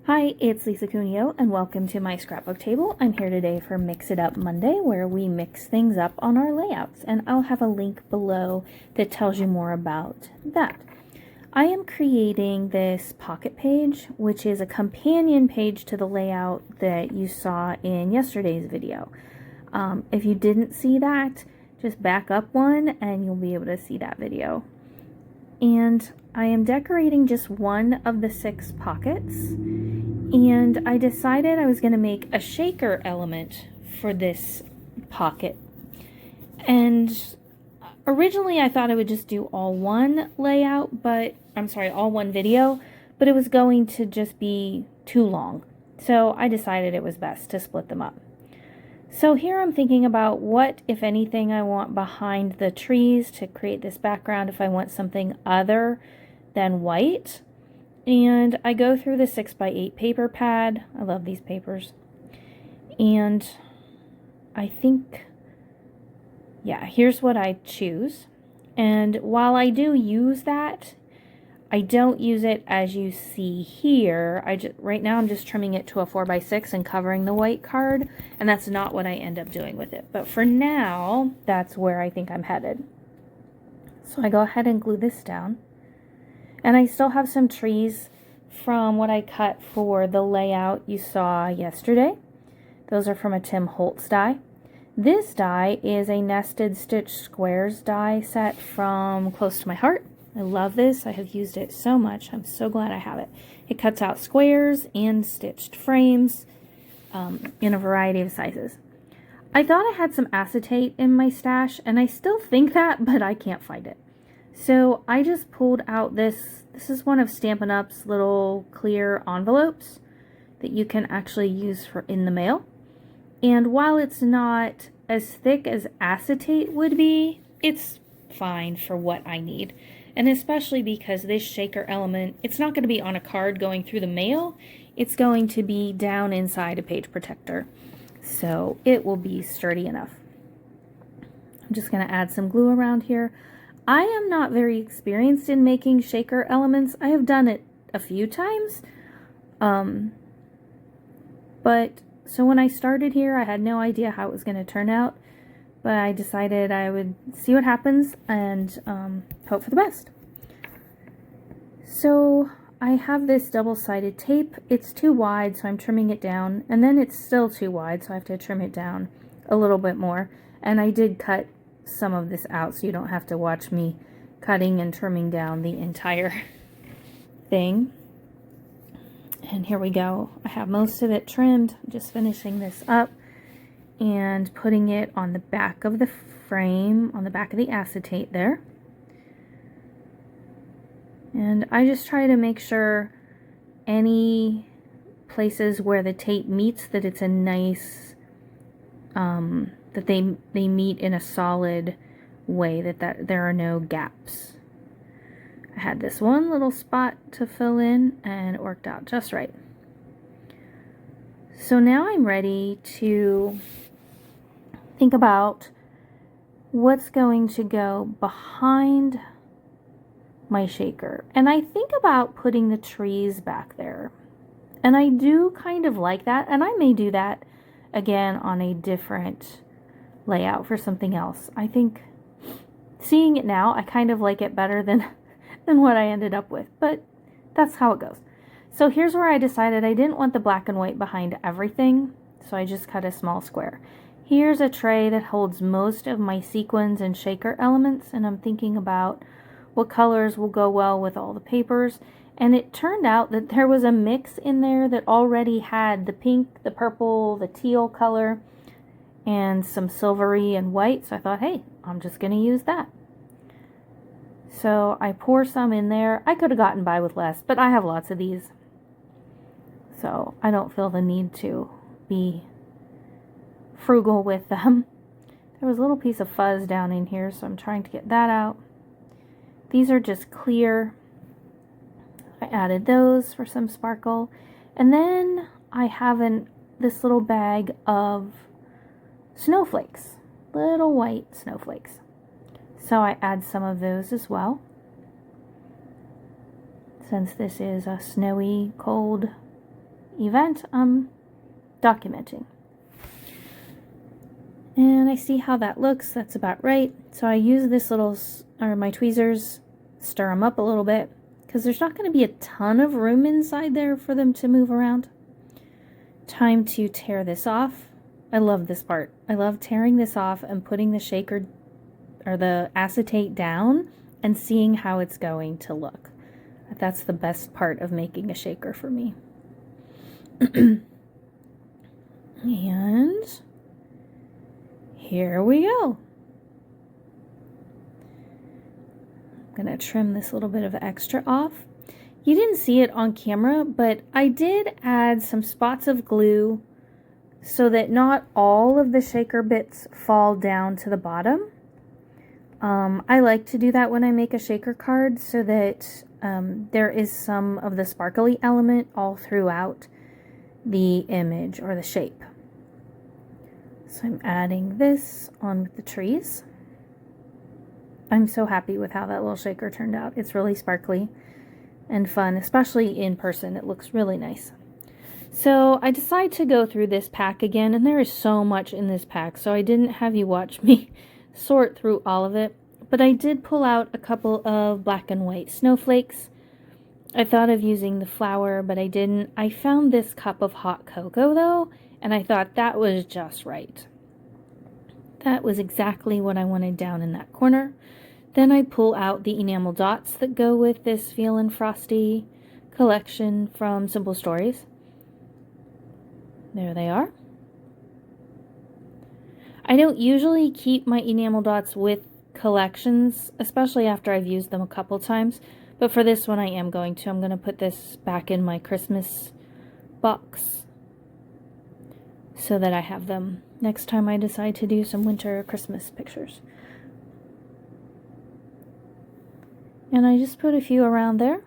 Hi, it's Lisa Cuneo, and welcome to my scrapbook table. I'm here today for Mix It Up Monday, where we mix things up on our layouts, and I'll have a link below that tells you more about that. I am creating this pocket page, which is a companion page to the layout that you saw in yesterday's video. If you didn't see that, just back up one and you'll be able to see that video. And I am decorating just one of the 6 pockets, and I decided I was going to make a shaker element for this pocket. And originally I thought I would just do all one layout, all one video, but it was going to just be too long. So I decided it was best to split them up. So here I'm thinking about what, if anything, I want behind the trees to create this background if I want something other than white. And I go through the 6x8 paper pad. I love these papers. And I think, yeah, here's what I choose. And while I do use that, I don't use it as you see here. Right now I'm just trimming it to a 4x6 and covering the white card, and that's not what I end up doing with it. But for now, that's where I think I'm headed. So I go ahead and glue this down. And I still have some trees from what I cut for the layout you saw yesterday. Those are from a Tim Holtz die. This die is a nested stitch squares die set from Close to My Heart. I love this. I have used it so much. I'm so glad I have it. It cuts out squares and stitched frames in a variety of sizes. I thought I had some acetate in my stash, and I still think that, but I can't find it. So I just pulled out this. This is one of Stampin' Up's little clear envelopes that you can actually use for in the mail. And while it's not as thick as acetate would be, it's fine for what I need. And especially because this shaker element, it's not going to be on a card going through the mail. It's going to be down inside a page protector. So it will be sturdy enough. I'm just going to add some glue around here. I am not very experienced in making shaker elements. I have done it a few times. So when I started here, I had no idea how it was going to turn out. But I decided I would see what happens and hope for the best. So I have this double-sided tape. It's too wide, so I'm trimming it down. And then it's still too wide, so I have to trim it down a little bit more. And I did cut some of this out, so you don't have to watch me cutting and trimming down the entire thing. And here we go. I have most of it trimmed. I'm just finishing this up and putting it on the back of the frame, on the back of the acetate there. And I just try to make sure any places where the tape meets that it's a nice, that they meet in a solid way, that there are no gaps. I had this one little spot to fill in and it worked out just right. So now I'm ready to think about what's going to go behind my shaker. And I think about putting the trees back there. And I do kind of like that. And I may do that again on a different layout for something else. I think seeing it now, I kind of like it better than what I ended up with. But that's how it goes. So here's where I decided I didn't want the black and white behind everything. So I just cut a small square. Here's a tray that holds most of my sequins and shaker elements, and I'm thinking about what colors will go well with all the papers. And it turned out that there was a mix in there that already had the pink, the purple, the teal color, and some silvery and white. So I thought, hey, I'm just going to use that. So I pour some in there. I could have gotten by with less, but I have lots of these. So I don't feel the need to be frugal with them. There was a little piece of fuzz down in here, so I'm trying to get that out. These are just clear. I added those for some sparkle. And then I have this little bag of snowflakes, little white snowflakes. So I add some of those as well. since this is a snowy, cold event I'm documenting. And I see how that looks. That's about right. So I use this my tweezers, stir them up a little bit, because there's not going to be a ton of room inside there for them to move around. Time to tear this off. I love this part. I love tearing this off and putting the shaker or the acetate down and seeing how it's going to look. That's the best part of making a shaker for me. And here we go. I'm going to trim this little bit of extra off. You didn't see it on camera, but I did add some spots of glue so that not all of the shaker bits fall down to the bottom. I like to do that when I make a shaker card so that there is some of the sparkly element all throughout the image or the shape. So I'm adding this on with the trees. I'm so happy with how that little shaker turned out. It's really sparkly and fun, especially in person. It looks really nice. So I decided to go through this pack again, and there is so much in this pack, so I didn't have you watch me sort through all of it, but I did pull out a couple of black and white snowflakes. I thought of using the flour, but I didn't. I found this cup of hot cocoa though, and I thought that was just right. That was exactly what I wanted down in that corner. Then I pull out the enamel dots that go with this Feelin' Frosty collection from Simple Stories. There they are. I don't usually keep my enamel dots with collections, especially after I've used them a couple times, but for this one I am going to. I'm going to put this back in my Christmas box so that I have them next time I decide to do some winter or Christmas pictures. And I just put a few around there.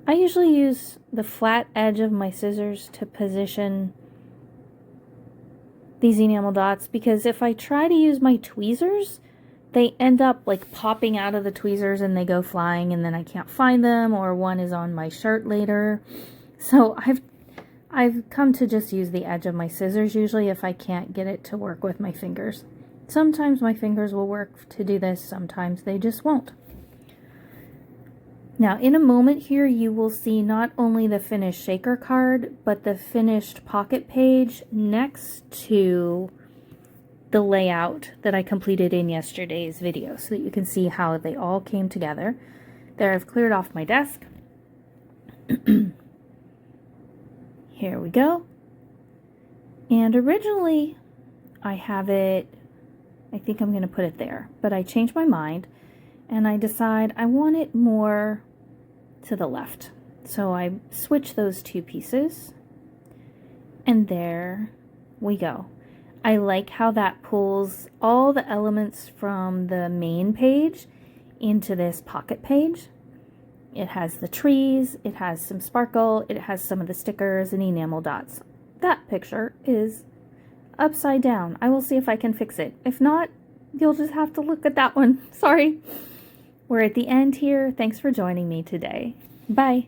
I usually use the flat edge of my scissors to position these enamel dots, because if I try to use my tweezers, they end up like popping out of the tweezers and they go flying, and then I can't find them, or one is on my shirt later. So I've come to just use the edge of my scissors usually if I can't get it to work with my fingers. Sometimes my fingers will work to do this, sometimes they just won't. Now, in a moment here, you will see not only the finished shaker card, but the finished pocket page next to the layout that I completed in yesterday's video, so that you can see how they all came together. There, I've cleared off my desk. Here we go. And originally, I have it, I think I'm going to put it there, but I changed my mind. And I decide I want it more to the left. So I switch those two pieces. And there we go. I like how that pulls all the elements from the main page into this pocket page. It has the trees, it has some sparkle, it has some of the stickers and enamel dots. That picture is upside down. I will see if I can fix it. If not, you'll just have to look at that one. Sorry. We're at the end here. Thanks for joining me today. Bye.